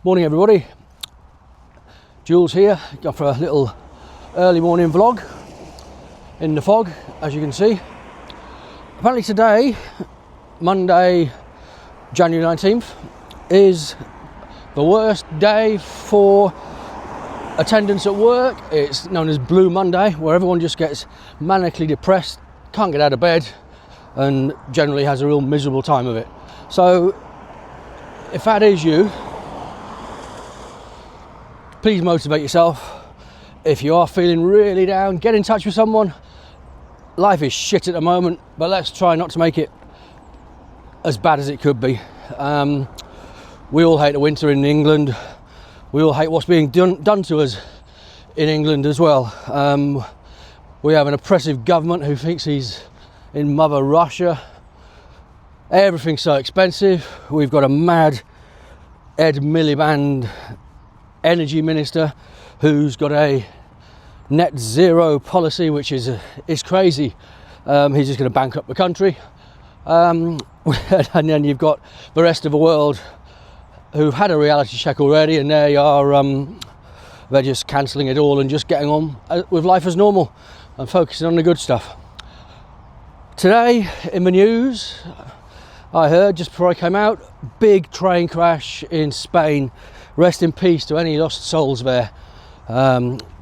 Morning everybody, Jules here, got for a little early morning vlog in the fog, as you can see. Apparently today, Monday, January 19th, is the worst day for attendance at work. It's known as Blue Monday, where everyone just gets manically depressed, can't get out of bed, and generally has a real miserable time of it. So, if that is you, please motivate yourself. If you are feeling really down, get in touch with someone. Life is shit at the moment, but let's try not to make it as bad as it could be. We all hate the winter in England. We all hate what's being done to us in England as well. We have an oppressive government who thinks he's in Mother Russia. Everything's so expensive. We've got a mad Ed Miliband energy minister who's got a net zero policy, which is crazy. He's just going to bankrupt the country. And then you've got the rest of the world who've had a reality check already, and they're just cancelling it all and just getting on with life as normal and focusing on the good stuff. Today in the news, I heard just before I came out, big train crash in Spain. Rest in peace to any lost souls there.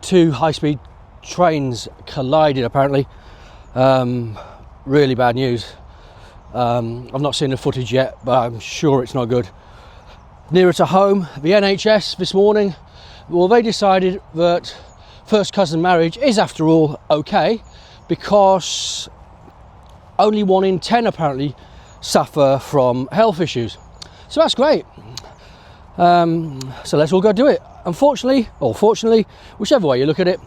Two high-speed trains collided apparently. Really bad news. I've not seen the footage yet, but I'm sure it's not good. Nearer to home, the NHS this morning, well, they decided that first cousin marriage is after all okay, because only 1 in 10 apparently suffer from health issues. So that's great. So let's all go do it. Unfortunately, or fortunately, whichever way you look at it,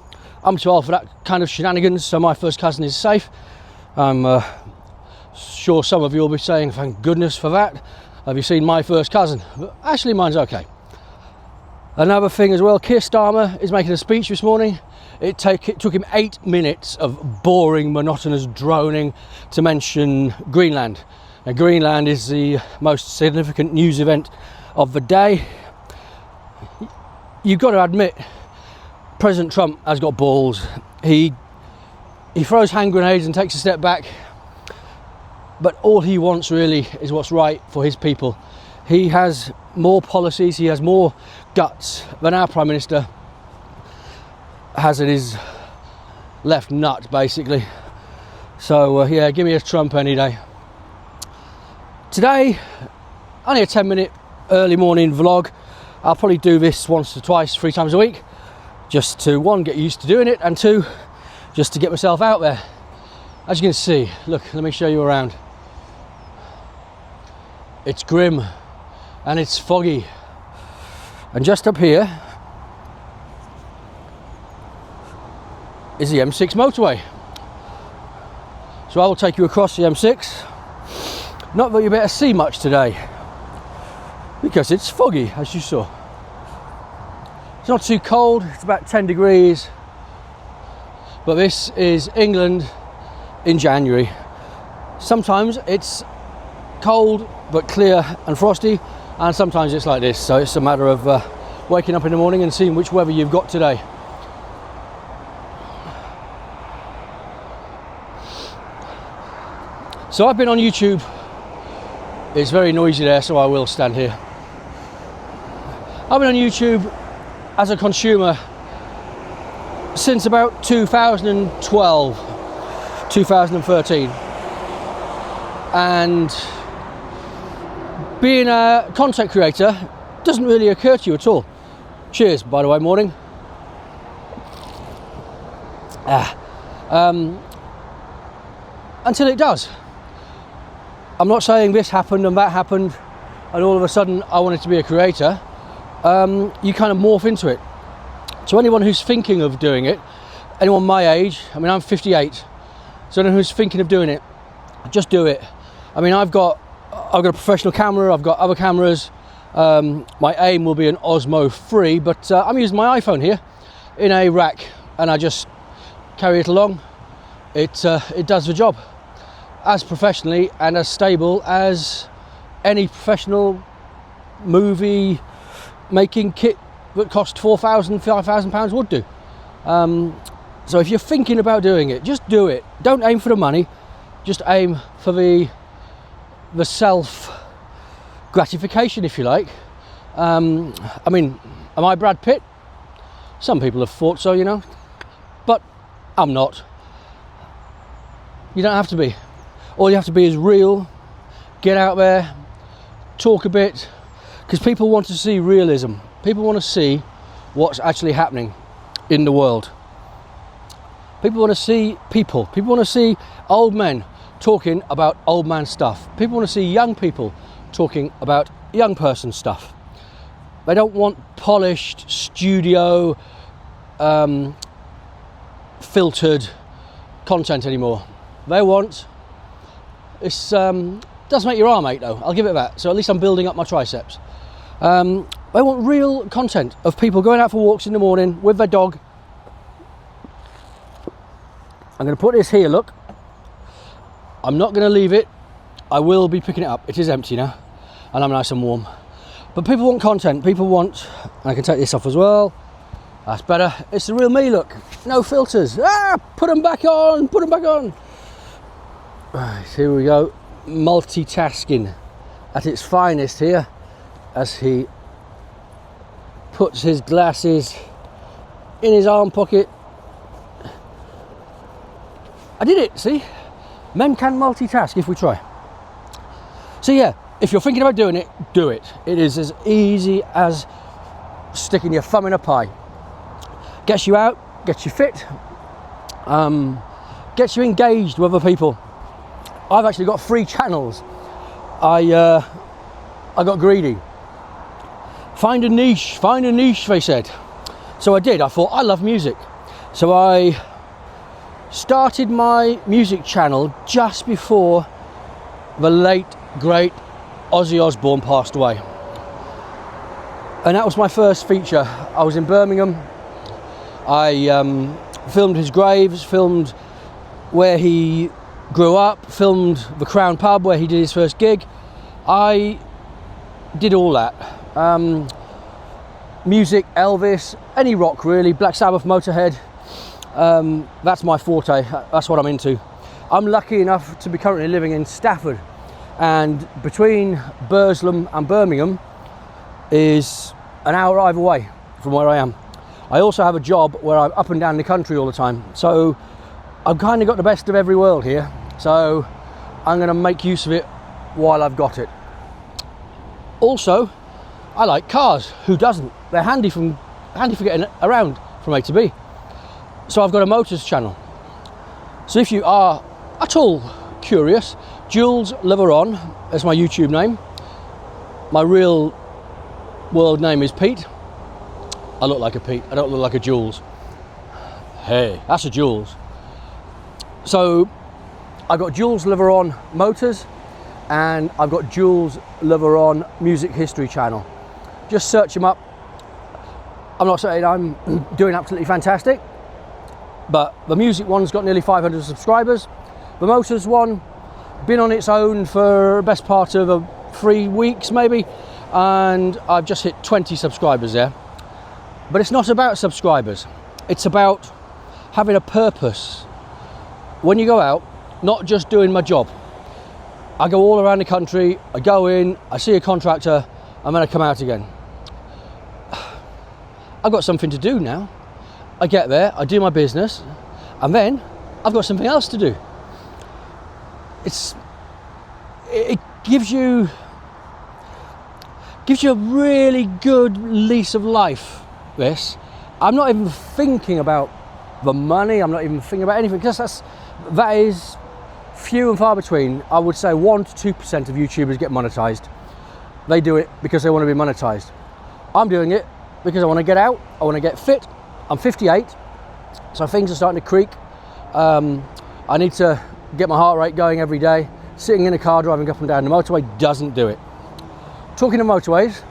I'm too old for that kind of shenanigans, so my first cousin is safe. I'm sure some of you will be saying, thank goodness for that. Have you seen my first cousin? But actually, mine's okay. Another thing as well, Keir Starmer is making a speech this morning. It took him 8 minutes of boring, monotonous droning to mention Greenland. Now, Greenland is the most significant news event of the day. You've got to admit, President Trump has got balls. He throws hand grenades and takes a step back, but all he wants really is what's right for his people. He has more policies, he has more guts than our Prime Minister has in his left nut, basically. So yeah, give me a Trump any day. Today, only a 10-minute early morning vlog. I'll probably do this once or twice, 3 times a week, just to, 1, get used to doing it, and 2, just to get myself out there. As you can see, look, let me show you around. It's grim and it's foggy, and just up here is the M6 motorway. So I will take you across the M6. Not that you better see much today, because it's foggy, as you saw. It's not too cold, it's about 10 degrees, but this is England in January. Sometimes it's cold but clear and frosty, and sometimes it's like this, so it's a matter of waking up in the morning and seeing which weather you've got today. So I've been on YouTube. It's very noisy there, so I will stand here. I've been on YouTube as a consumer since about 2012, 2013. And being a content creator doesn't really occur to you at all. Cheers, by the way, morning. Until it does. I'm not saying this happened and that happened and all of a sudden I wanted to be a creator. You kind of morph into it. So anyone who's thinking of doing it, anyone my age, I mean I'm 58, so anyone who's thinking of doing it, just do it. I mean I've got a professional camera, I've got other cameras. My aim will be an Osmo 3, but I'm using my iPhone here in a rack and I just carry it along. It does the job as professionally and as stable as any professional movie making kit that cost £4,000, £5,000 would do. So if you're thinking about doing it, just do it. Don't aim for the money, just aim for the self gratification, if you like. I mean, am I Brad Pitt? Some people have thought so, you know, but I'm not. You don't have to be. All you have to be is real. Get out there, talk a bit, because people want to see realism. People want to see what's actually happening in the world. People want to see people. People want to see old men talking about old man stuff. People want to see young people talking about young person stuff. They don't want polished studio filtered content anymore. They want this. Does make your arm ache though, I'll give it that. So at least I'm building up my triceps. They want real content of people going out for walks in the morning with their dog. I'm going to put this here, look. I'm not going to leave it. I will be picking it up. It is empty now and I'm nice and warm. But people want content. People want, and I can take this off as well. That's better. It's the real me, look. No filters. Put them back on. Put them back on. Right, here we go. Multitasking at its finest here as he puts his glasses in his arm pocket. I did it, see? Men can multitask if we try. So yeah, if you're thinking about doing it, do it. It is as easy as sticking your thumb in a pie. Gets you out, gets you fit, gets you engaged with other people. I've actually got 3 channels. I got greedy. Find a niche, they said. So I did. I thought, I love music. So I started my music channel just before the late, great Ozzy Osbourne passed away. And that was my first feature. I was in Birmingham. I filmed his graves, filmed where he grew up, filmed the Crown pub where he did his first gig. I did all that. Music, Elvis, any rock really, Black Sabbath, Motorhead. That's my forte, that's what I'm into. I'm lucky enough to be currently living in Stafford, and between Burslem and Birmingham is an hour either way from where I am. I also have a job where I'm up and down the country all the time, so I've kind of got the best of every world here. So I'm going to make use of it while I've got it. Also, I like cars. Who doesn't? They're handy for getting around from A to B. So I've got a motors channel. So if you are at all curious, Jules Veron is my YouTube name. My real world name is Pete. I look like a Pete. I don't look like a Jules. Hey, that's a Jules. So I've got Jules Veron Motors and I've got Jules Veron Music History channel. Just search them up. I'm not saying I'm doing absolutely fantastic, but the music one's got nearly 500 subscribers. The motors one, been on its own for the best part of 3 weeks maybe, and I've just hit 20 subscribers there. But it's not about subscribers. It's about having a purpose. When you go out, not just doing my job. I go all around the country, I go in, I see a contractor, and then I come out again. I've got something to do now. I get there, I do my business, and then I've got something else to do. It gives you a really good lease of life, this. I'm not even thinking about the money, I'm not even thinking about anything, because that is few and far between. I would say 1 to 2% of YouTubers get monetized. They do it because they want to be monetized. I'm doing it because I want to get out, I want to get fit. I'm 58, so things are starting to creak. I need to get my heart rate going every day. Sitting in a car driving up and down the motorway doesn't do it. Talking of motorways,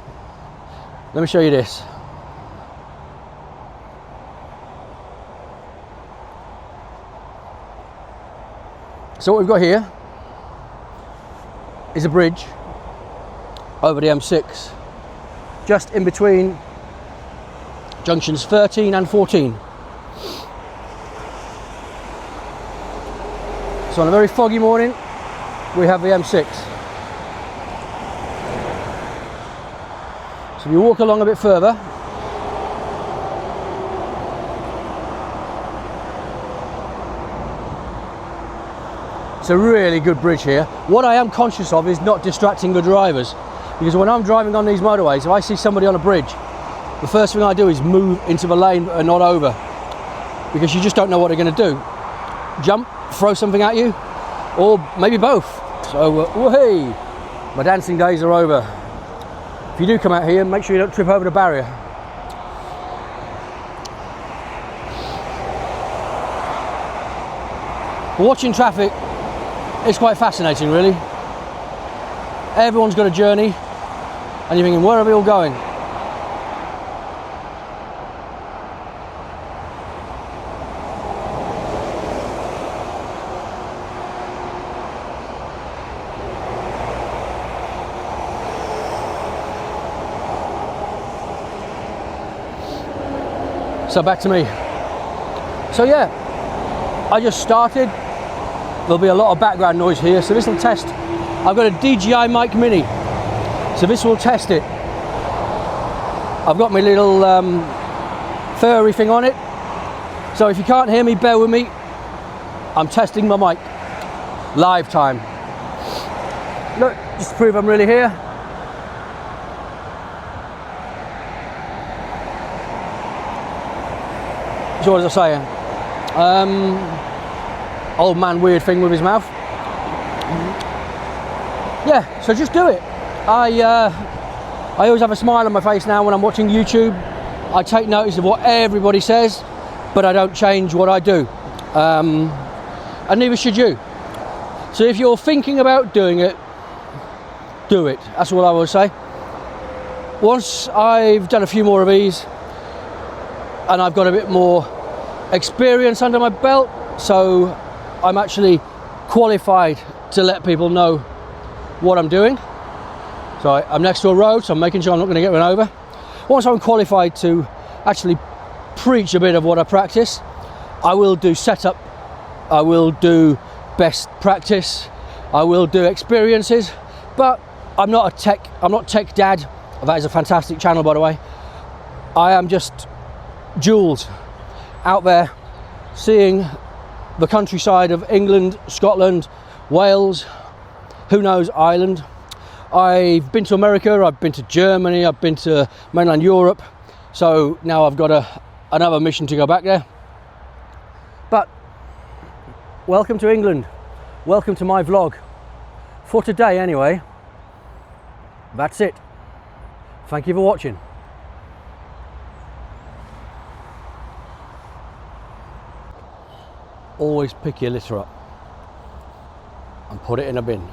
let me show you this. So what we've got here is a bridge over the M6, just in between junctions 13 and 14. So on a very foggy morning, we have the M6. So if you walk along a bit further, it's a really good bridge here. What I am conscious of is not distracting the drivers, because when I'm driving on these motorways, if I see somebody on a bridge, the first thing I do is move into the lane and not over, because you just don't know what they're going to do. Jump, throw something at you, or maybe both. So, whee! My dancing days are over. If you do come out here, make sure you don't trip over the barrier. Watching traffic is quite fascinating, really. Everyone's got a journey, and you're thinking, where are we all going? So back to me. So yeah, I just started. There'll be a lot of background noise here, so this will test. I've got a DJI mic mini, so this will test it. I've got my little furry thing on it, so if you can't hear me, bear with me. I'm testing my mic live time. Look, just to prove I'm really here. So what was I saying? Old man weird thing with his mouth. Yeah, so just do it. I always have a smile on my face now when I'm watching YouTube. I take notice of what everybody says, but I don't change what I do. And neither should you. So if you're thinking about doing it, do it. That's what I will say. Once I've done a few more of these, and I've got a bit more experience under my belt, so I'm actually qualified to let people know what I'm doing. So I'm next to a road, so I'm making sure I'm not going to get run over. Once I'm qualified to actually preach a bit of what I practice, I will do setup, I will do best practice, I will do experiences, but I'm not tech dad. That is a fantastic channel, by the way. I am just Jules, out there seeing the countryside of England, Scotland, Wales, who knows, Ireland. I've been to America, I've been to Germany, I've been to mainland Europe, so now I've got another mission to go back there. But welcome to England, welcome to my vlog. For today anyway, that's it. Thank you for watching. Always pick your litter up and put it in a bin.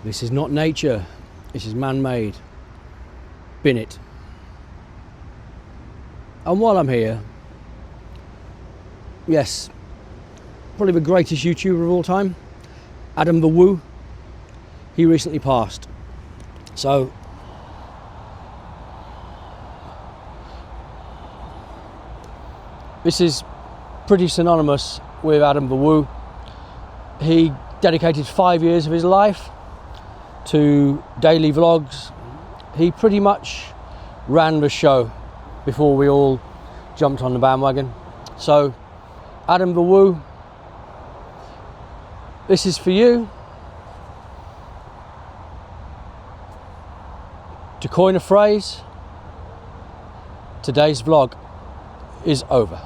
This is not nature, this is man-made. Bin it. And while I'm here, yes, probably the greatest YouTuber of all time, Adam the Woo, he recently passed. So this is pretty synonymous with Adam the Woo. He dedicated 5 years of his life to daily vlogs. He pretty much ran the show before we all jumped on the bandwagon. So, Adam the Woo, this is for you. To coin a phrase, today's vlog is over.